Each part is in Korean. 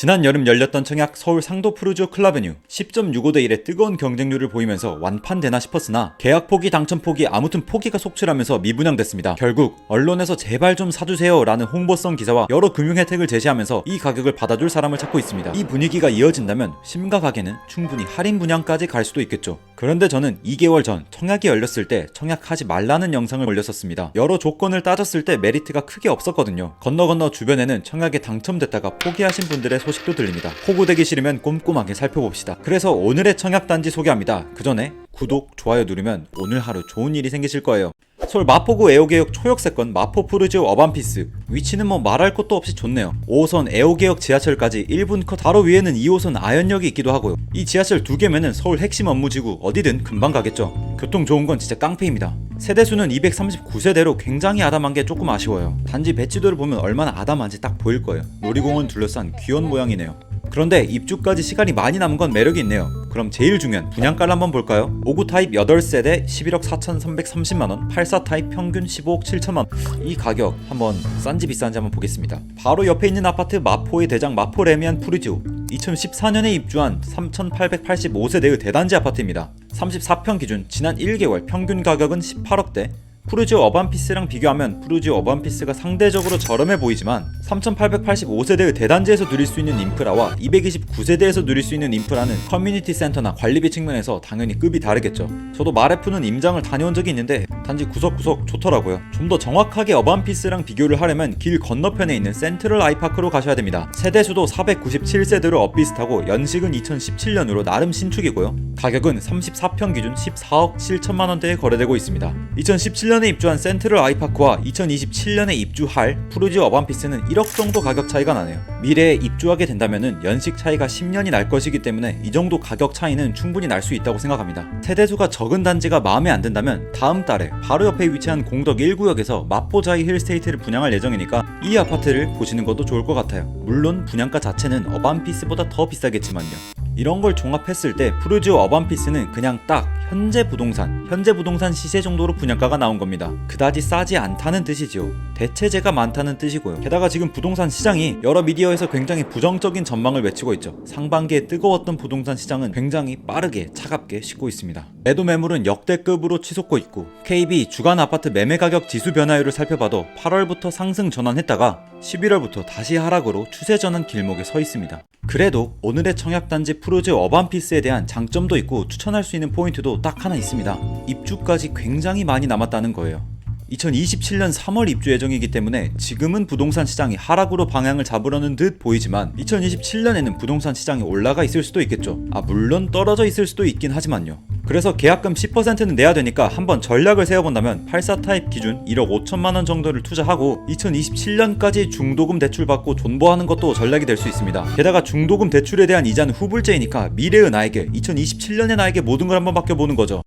지난 여름 열렸던 청약 서울 상도 푸르지오 클라베뉴 10.65대 1의 뜨거운 경쟁률을 보이면서 완판되나 싶었으나 계약 포기 당첨 포기 아무튼 포기가 속출하면서 미분양됐습니다. 결국 언론에서 제발 좀 사주세요 라는 홍보성 기사와 여러 금융 혜택을 제시하면서 이 가격을 받아줄 사람을 찾고 있습니다. 이 분위기가 이어진다면 심각하게는 충분히 할인 분양까지 갈 수도 있겠죠. 그런데 저는 2개월 전 청약이 열렸을 때 청약하지 말라는 영상을 올렸었습니다. 여러 조건을 따졌을 때 메리트가 크게 없었거든요. 건너 주변에는 청약에 당첨됐다가 포기하신 분들의 소식도 들립니다. 호구되기 싫으면 꼼꼼하게 살펴봅시다. 그래서 오늘의 청약단지 소개합니다. 그 전에 구독, 좋아요 누르면 오늘 하루 좋은 일이 생기실 거예요. 서울 마포구 애호개역 초역세권 마포 푸르지오 어반피스. 위치는 뭐 말할 것도 없이 좋네요. 5호선 애호개역 지하철까지 1분 컷, 바로 위에는 2호선 아현역이 있기도 하고요. 이 지하철 2개면은 서울 핵심 업무지구 어디든 금방 가겠죠. 교통 좋은 건 진짜 깡패입니다. 세대수는 239세대로 굉장히 아담한 게 조금 아쉬워요. 단지 배치도를 보면 얼마나 아담한지 딱 보일 거예요. 놀이공원 둘러싼 귀여운 모양이네요. 그런데 입주까지 시간이 많이 남은 건 매력이 있네요. 그럼 제일 중요한 분양가를 한번 볼까요? 5구 타입 8세대 11억 4,330만원, 84 타입 평균 15억 7천만원. 이 가격 한번 싼지 비싼지 한번 보겠습니다. 바로 옆에 있는 아파트 마포의 대장 마포 레미안 푸르지오. 2014년에 입주한 3,885세대의 대단지 아파트입니다. 34평 기준 지난 1개월 평균 가격은 18억대. 푸르지오 어반피스랑 비교하면 푸르지오 어반피스가 상대적으로 저렴해 보이지만 3,885세대의 대단지에서 누릴 수 있는 인프라와 229세대에서 누릴 수 있는 인프라는 커뮤니티 센터나 관리비 측면에서 당연히 급이 다르겠죠. 저도 마레프는 임장을 다녀온 적이 있는데 단지 구석구석 좋더라고요. 좀 더 정확하게 어반피스랑 비교를 하려면 길 건너편에 있는 센트럴 아이파크로 가셔야 됩니다. 세대수도 497세대로 엇비슷하고 연식은 2017년으로 나름 신축이고요. 가격은 34평 기준 14억 7천만원대에 거래되고 있습니다. 2017년에 입주한 센트럴 아이파크와 2027년에 입주할 푸르지오 어반피스는 1억 정도 가격 차이가 나네요. 미래에 입주하게 된다면 연식 차이가 10년이 날 것이기 때문에 이 정도 가격 차이는 충분히 날 수 있다고 생각합니다. 세대수가 적은 단지가 마음에 안 든다면 다음 달에 바로 옆에 위치한 공덕 1구역에서 마포자이 힐스테이트를 분양할 예정이니까 이 아파트를 보시는 것도 좋을 것 같아요. 물론 분양가 자체는 어반피스보다 더 비싸겠지만요. 이런 걸 종합했을 때 푸르지오 어반피스는 그냥 딱 현재 부동산 시세 정도로 분양가가 나온 겁니다. 그다지 싸지 않다는 뜻이지요. 대체재가 많다는 뜻이고요. 게다가 지금 부동산 시장이 여러 미디어에서 굉장히 부정적인 전망을 외치고 있죠. 상반기에 뜨거웠던 부동산 시장은 굉장히 빠르게 차갑게 식고 있습니다. 매도 매물은 역대급으로 치솟고 있고 KB 주간 아파트 매매 가격 지수 변화율을 살펴봐도 8월부터 상승 전환했다가 11월부터 다시 하락으로 추세 전환 길목에 서 있습니다. 그래도 오늘의 청약단지 푸르지오 어반피스에 대한 장점도 있고 추천할 수 있는 포인트도 딱 하나 있습니다. 입주까지 굉장히 많이 남았다는 거예요. 2027년 3월 입주 예정이기 때문에 지금은 부동산 시장이 하락으로 방향을 잡으려는 듯 보이지만 2027년에는 부동산 시장이 올라가 있을 수도 있겠죠. 물론 떨어져 있을 수도 있긴 하지만요. 그래서 계약금 10%는 내야 되니까 한번 전략을 세워본다면 84 타입 기준 1억 5천만원 정도를 투자하고 2027년까지 중도금 대출받고 존버하는 것도 전략이 될 수 있습니다. 게다가 중도금 대출에 대한 이자는 후불제이니까 미래의 나에게 2027년의 나에게 모든 걸 한번 맡겨보는 거죠.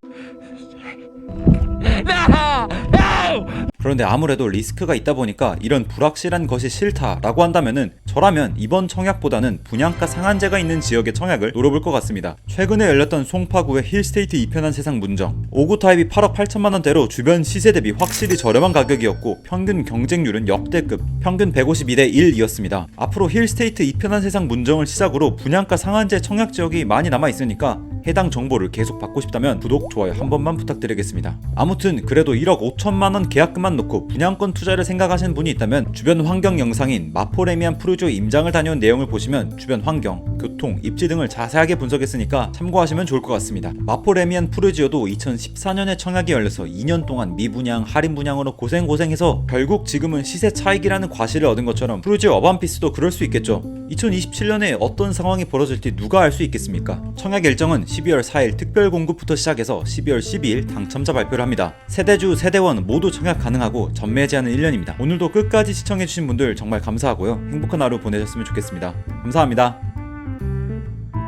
그런데 아무래도 리스크가 있다 보니까 이런 불확실한 것이 싫다라고 한다면은 저라면 이번 청약보다는 분양가 상한제가 있는 지역의 청약을 노려볼 것 같습니다. 최근에 열렸던 송파구의 힐스테이트 이편한 세상 문정 5구 타입이 8억 8천만원대로 주변 시세 대비 확실히 저렴한 가격이었고 평균 경쟁률은 역대급 평균 152대 1이었습니다. 앞으로 힐스테이트 이편한 세상 문정을 시작으로 분양가 상한제 청약 지역이 많이 남아있으니까 해당 정보를 계속 받고 싶다면 구독, 좋아요 한 번만 부탁드리겠습니다. 아무튼 그래도 1억 5천만원 계약금만 놓고 분양권 투자를 생각하시는 분이 있다면 주변 환경 영상인 마포 레미안 푸르지오 임장을 다녀온 내용을 보시면 주변 환경, 교통, 입지 등을 자세하게 분석했으니까 참고하시면 좋을 것 같습니다. 마포 레미안 푸르지오도 2014년에 청약이 열려서 2년 동안 미분양, 할인 분양으로 고생해서 결국 지금은 시세 차익이라는 과실을 얻은 것처럼 푸르지오 어반피스도 그럴 수 있겠죠. 2027년에 어떤 상황이 벌어질지 누가 알 수 있겠습니까? 청약 일정은 12월 4일 특별 공급부터 시작해서 12월 12일 당첨자 발표를 합니다. 세대주, 세대원 모두 청약 가능하고 전매 제한은 1년입니다. 오늘도 끝까지 시청해주신 분들 정말 감사하고요. 행복한 하루 보내셨으면 좋겠습니다. 감사합니다.